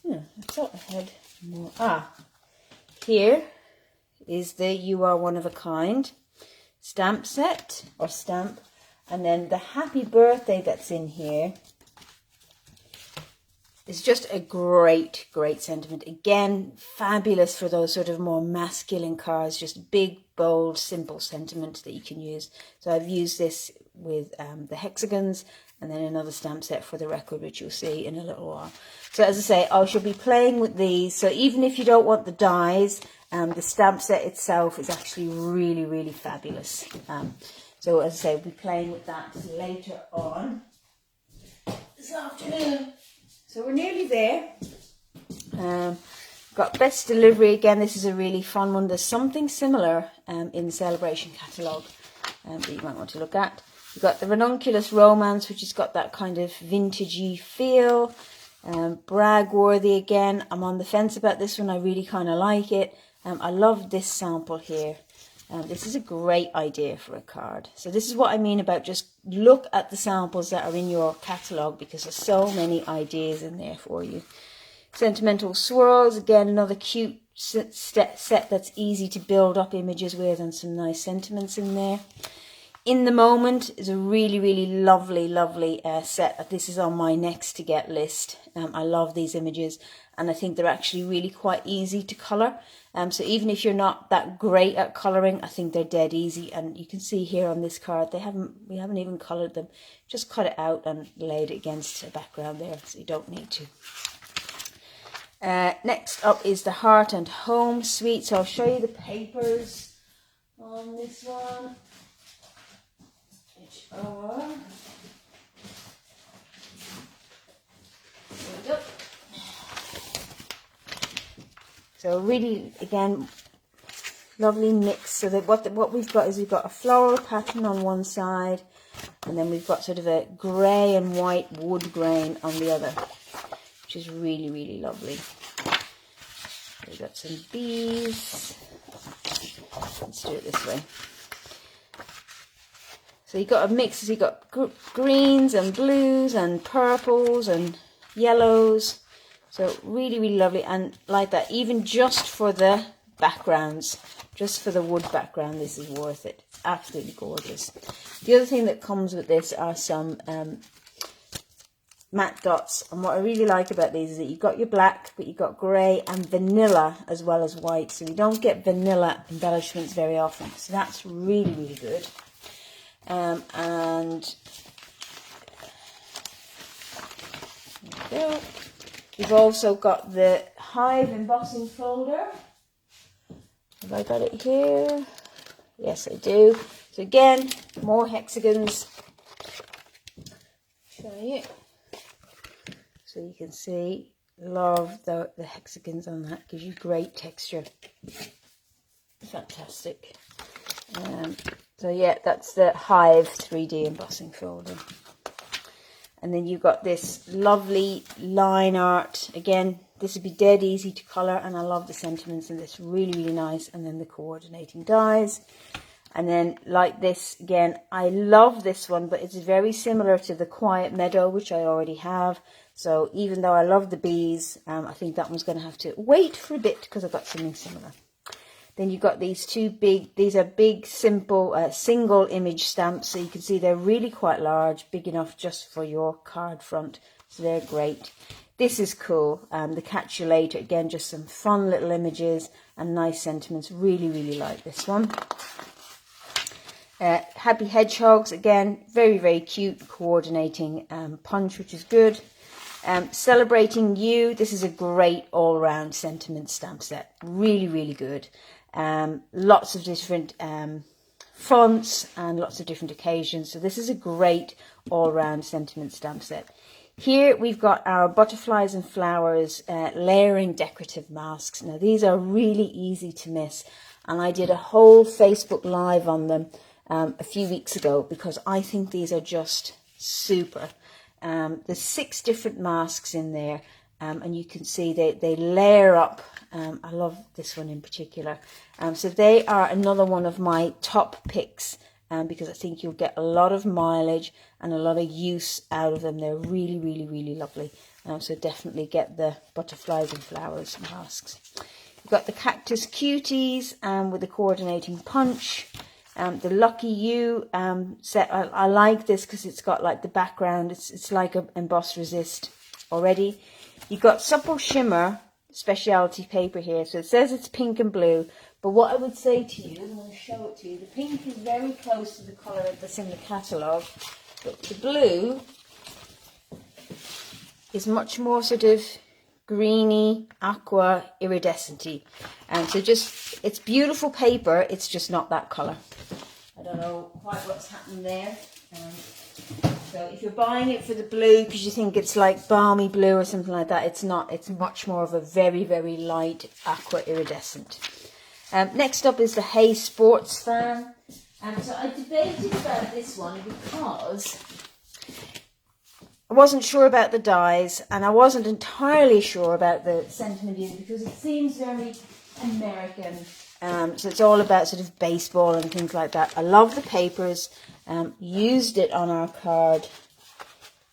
Speaker 1: Yeah, I thought I had more. Here is the You Are One of a Kind stamp set or stamp, and then the Happy Birthday that's in here is just a great, great sentiment. Again, fabulous for those sort of more masculine cards, just big, bold, simple sentiment that you can use. So I've used this with the hexagons and then another stamp set for the record, which you'll see in a little while. So as I say, I shall be playing with these. So even if you don't want the dies, the stamp set itself is actually really, really fabulous. So as I say, we'll be playing with that later on this afternoon. So we're nearly there. Got Best Delivery. Again, this is a really fun one. There's something similar in the Celebration catalogue that you might want to look at. You've got the Ranunculus Romance, which has got that kind of vintagey feel. Bragworthy again. I'm on the fence about this one. I really kind of like it. I love this sample here. This is a great idea for a card. So this is what I mean about just look at the samples that are in your catalogue because there's so many ideas in there for you. Sentimental Swirls, again, another cute set that's easy to build up images with and some nice sentiments in there. In the Moment is a really, really lovely, lovely set. This is on my next to get list. I love these images and I think they're actually really quite easy to colour. So even if you're not that great at colouring, I think they're dead easy. And you can see here on this card, we haven't even coloured them. Just cut it out and laid it against a background there, so you don't need to. Next up is the Heart and Home Suite. So I'll show you the papers on this one, which are, there we go. So really, again, lovely mix. So that what we've got is we've got a floral pattern on one side, And then we've got sort of a grey and white wood grain on the other, which is really, really lovely. We've got some bees. Let's do it this way. So you've got a mix, you've got greens and blues and purples and yellows. So really, really lovely. And like that, even just for the backgrounds, just for the wood background, this is worth it. It's absolutely gorgeous. The other thing that comes with this are some matte dots. And what I really like about these is that you've got your black, but you've got grey and vanilla as well as white. So you don't get vanilla embellishments very often. So that's really, really good. And there we go. We've also got the Hive embossing folder. Have I got it here? Yes, I do. So again, more hexagons. Show you. So you can see, love the hexagons on that. Gives you great texture. Fantastic. So yeah, that's the Hive 3D embossing folder. And then you've got this lovely line art. Again, this would be dead easy to colour, and I love the sentiments in this. Really, really nice. And then the coordinating dies. And then like this, again, I love this one, but it's very similar to the Quiet Meadow, which I already have. So even though I love the bees, I think that one's going to have to wait for a bit because I've got something similar. Then you've got these two big, these are big, simple, single image stamps. So you can see they're really quite large, big enough just for your card front. So they're great. This is cool. The Catch You Later, again, just some fun little images and nice sentiments. Really, really like this one. Happy Hedgehogs, again, very, very cute coordinating punch, which is good. Celebrating You, this is a great all-round sentiment stamp set. Really, really good. Lots of different fonts and lots of different occasions. So this is a great all-round sentiment stamp set. Here we've got our Butterflies and Flowers layering decorative masks. Now these are really easy to miss, and I did a whole Facebook Live on them a few weeks ago because I think these are just super. There's 6 different masks in there, and you can see they layer up. I love this one in particular. So they are another one of my top picks because I think you'll get a lot of mileage and a lot of use out of them. They're really, really, really lovely. So definitely get the Butterflies and Flowers masks. You've got the Cactus Cuties with the coordinating punch. The Lucky You set, I like this because it's got like the background. It's like an emboss resist already. You've got Supple Shimmer specialty paper here. So it says it's pink and blue. But what I would say to you, I'm going to show it to you. The pink is very close to the colour that's in the catalogue. But the blue is much more sort of greeny, aqua, iridescent-y. So just, it's beautiful paper. It's just not that colour. I don't know quite what's happened there. So if you're buying it for the blue because you think it's like balmy blue or something like that, it's not. It's much more of a very, very light aqua iridescent. Next up is the Hey Sports Fan. So I debated about this one because I wasn't sure about the dies and I wasn't entirely sure about the sentiment either because it seems very American. So it's all about sort of baseball and things like that. I love the papers. Used it on our card,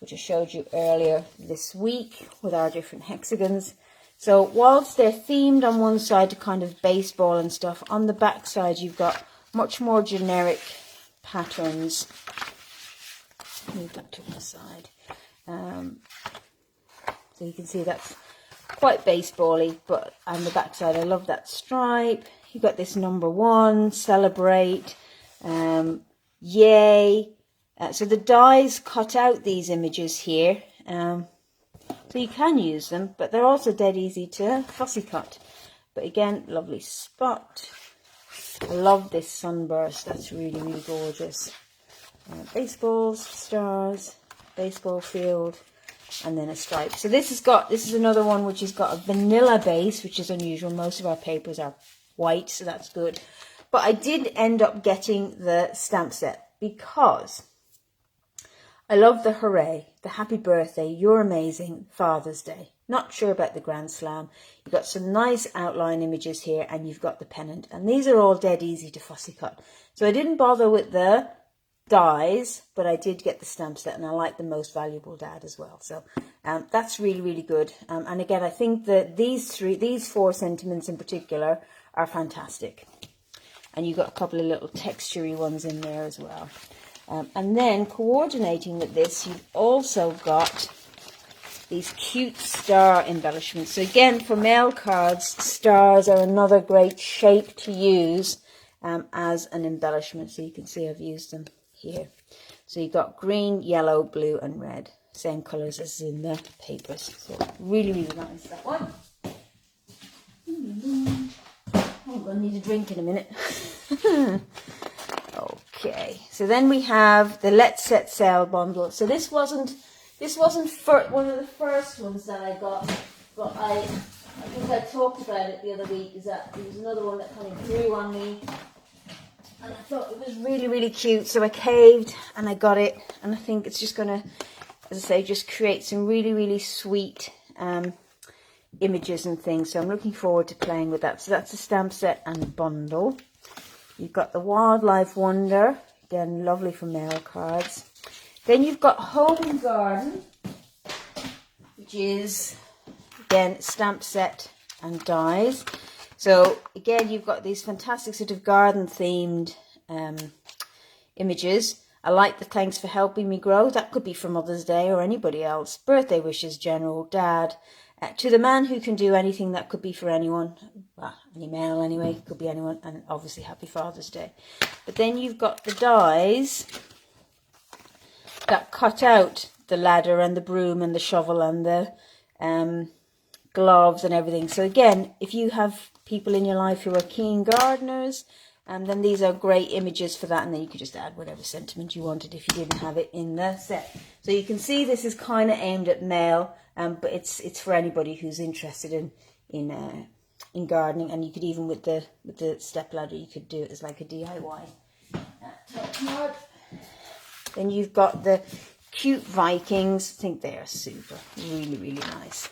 Speaker 1: which I showed you earlier this week with our different hexagons. So whilst they're themed on one side to kind of baseball and stuff, on the back side you've got much more generic patterns. Move that to the side. So you can see that's quite baseball-y, but on the back side I love that stripe. You've got this number 1, celebrate, yay. So the dies cut out these images here. So you can use them, but they're also dead easy to fussy cut. But again, lovely spot. I love this sunburst. That's really, really gorgeous. Baseballs, stars, baseball field, and then a stripe. So this is another one which has got a vanilla base, which is unusual. Most of our papers are white, so that's good. But I did end up getting the stamp set because I love the hooray, the happy birthday, you're amazing, Father's Day. Not sure about the Grand Slam. You've got some nice outline images here, and you've got the pennant. And these are all dead easy to fussy cut. So I didn't bother with the dies, but I did get the stamp set, and I like the Most Valuable Dad as well. So that's really, really good. And again, I think that these four sentiments in particular are fantastic. And you've got a couple of little textury ones in there as well. And then coordinating with this, you've also got these cute star embellishments. So again, for mail cards, stars are another great shape to use as an embellishment. So you can see I've used them here. So you've got green, yellow, blue and red. Same colours as in the papers. So really, really nice, that one. Oh, I'm going to need a drink in a minute. Okay, so then we have the Let's Set Sail bundle. So this wasn't one of the first ones that I got, but I think I talked about it the other week, is that there was another one that kind of grew on me, and I thought it was really, really cute, so I caved and I got it, and I think it's just going to, as I say, just create some really, really sweet images and things. So I'm looking forward to playing with that. So that's a stamp set and bundle. You've got the Wildlife Wonder, again, lovely for mail cards. Then you've got Home and Garden, which is, again, stamp set and dies. So, again, you've got these fantastic sort of garden-themed images. I like the Thanks for Helping Me Grow. That could be for Mother's Day or anybody else. Birthday wishes, general, dad. To the man who can do anything, that could be for anyone. Well, any male anyway, could be anyone. And obviously, Happy Father's Day. But then you've got the dies that cut out the ladder and the broom and the shovel and the gloves and everything. So again, if you have people in your life who are keen gardeners, then these are great images for that. And then you could just add whatever sentiment you wanted if you didn't have it in the set. So you can see this is kind of aimed at male, but it's for anybody who's interested in gardening. And you could even with the step ladder, you could do it as like a DIY top card. Then you've got the cute Vikings. I think they are super, really, really nice.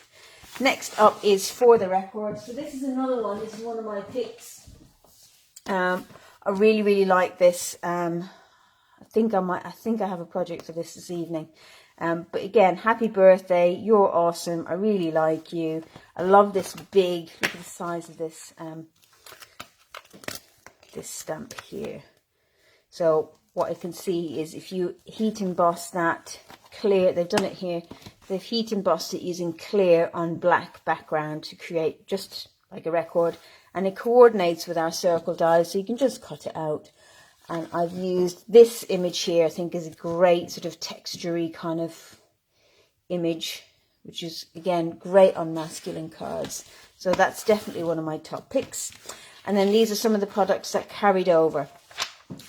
Speaker 1: Next up is For the Record. So this is another one. This is one of my picks. I really, really like this. I think I have a project for this evening. But again, happy birthday. You're awesome. I really like you. I love this big, look at the size of this, this stamp here. So what I can see is if you heat emboss that clear, they've done it here, they've heat embossed it using clear on black background to create just like a record, and it coordinates with our circle dies, so you can just cut it out. And I've used this image here, I think is a great sort of textury kind of image, which is again great on masculine cards. So that's definitely one of my top picks. And then these are some of the products that carried over.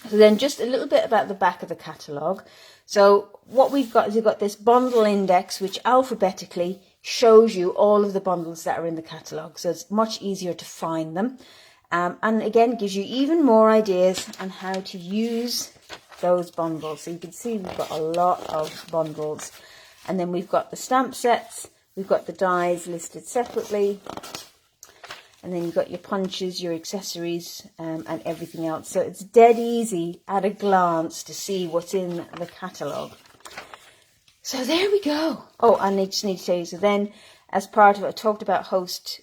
Speaker 1: So then just a little bit about the back of the catalogue. So what we've got is we've got this bundle index, which alphabetically shows you all of the bundles that are in the catalogue. So it's much easier to find them. And again, gives you even more ideas on how to use those bundles. So you can see we've got a lot of bundles. And then we've got the stamp sets. We've got the dies listed separately. And then you've got your punches, your accessories, and everything else. So it's dead easy at a glance to see what's in the catalogue. So there we go. Oh, and I just need to tell you, so then as part of it, I talked about host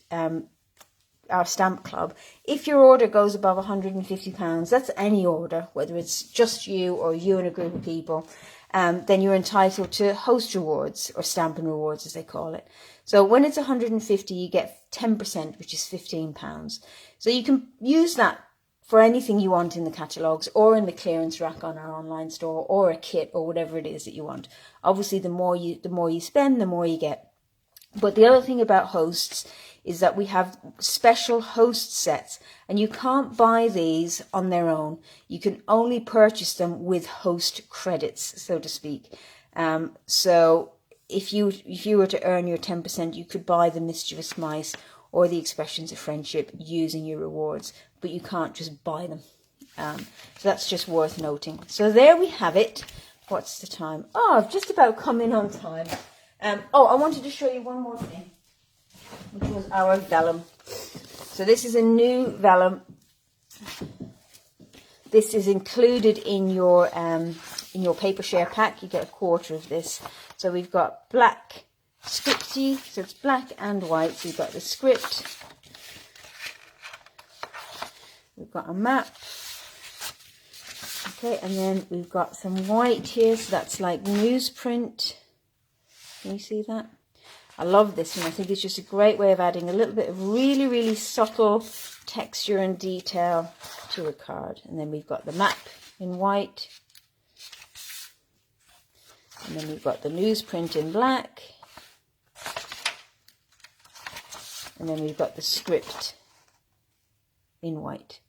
Speaker 1: our stamp club. If your order goes above £150, that's any order, whether it's just you or you and a group of people, then you're entitled to host rewards, or Stampin' rewards as they call it. So when it's 150, you get 10%, which is £15. So you can use that for anything you want in the catalogues or in the clearance rack on our online store, or a kit, or whatever it is that you want. Obviously, the more you spend, the more you get. But the other thing about hosts is that we have special host sets, and you can't buy these on their own. You can only purchase them with host credits, so to speak. So if you were to earn your 10%, you could buy the Mischievous Mice or the Expressions of Friendship using your rewards, but you can't just buy them. So that's just worth noting. So there we have it. what's the time? Oh, I've just about come in on time. Oh, I wanted to show you one more thing, which was our vellum. So this is a new vellum. This is included in your paper share pack. You get a quarter of this. So we've got black scripty, so it's black and white. So you've got the script. We've got a map. Okay, and then we've got some white here. So that's like newsprint. Can you see that? I love this one. I think it's just a great way of adding a little bit of really, really subtle texture and detail to a card. And then we've got the map in white. And then we've got the newsprint in black. And then we've got the script in white.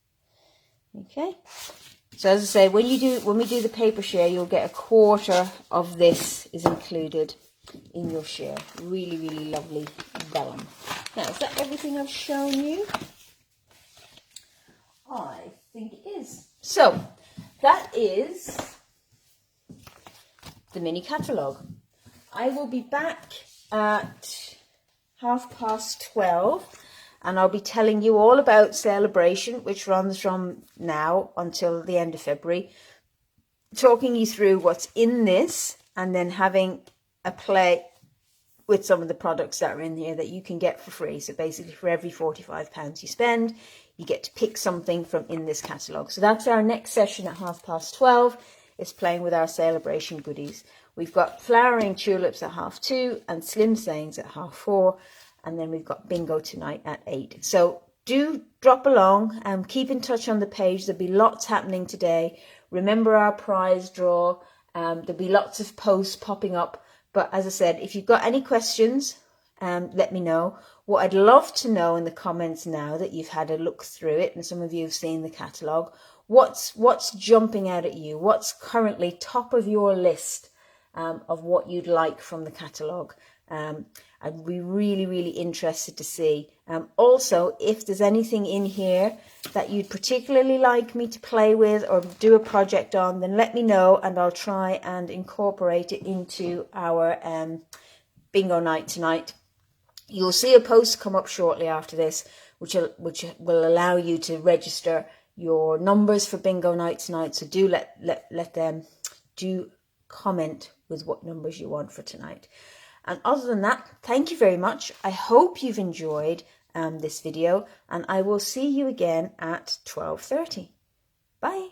Speaker 1: Okay. So as I say, when we do the paper share, you'll get a quarter of this is included in your share. Really, really lovely vellum. Now, is that everything I've shown you? I think it is. So, that is the mini catalogue. I will be back at 12:30 and I'll be telling you all about Celebration, which runs from now until the end of February, talking you through what's in this and then having a play with some of the products that are in here that you can get for free. So basically for every £45 you spend, you get to pick something from in this catalogue. So that's our next session at 12:30. It's playing with our Celebration goodies. We've got flowering tulips at 2:30 and slim sayings at 4:30. And then we've got bingo tonight at 8. So do drop along and keep in touch on the page. There'll be lots happening today. Remember our prize draw. There'll be lots of posts popping up. But as I said, if you've got any questions, let me know. What I'd love to know in the comments now that you've had a look through it and some of you have seen the catalogue, what's jumping out at you? What's currently top of your list of what you'd like from the catalogue? I'd be really, really interested to see. Also, if there's anything in here that you'd particularly like me to play with or do a project on, then let me know and I'll try and incorporate it into our bingo night tonight. You'll see a post come up shortly after this, which will allow you to register your numbers for bingo night tonight. So do let them comment with what numbers you want for tonight. And other than that, thank you very much. I hope you've enjoyed this video and I will see you again at 12:30. Bye.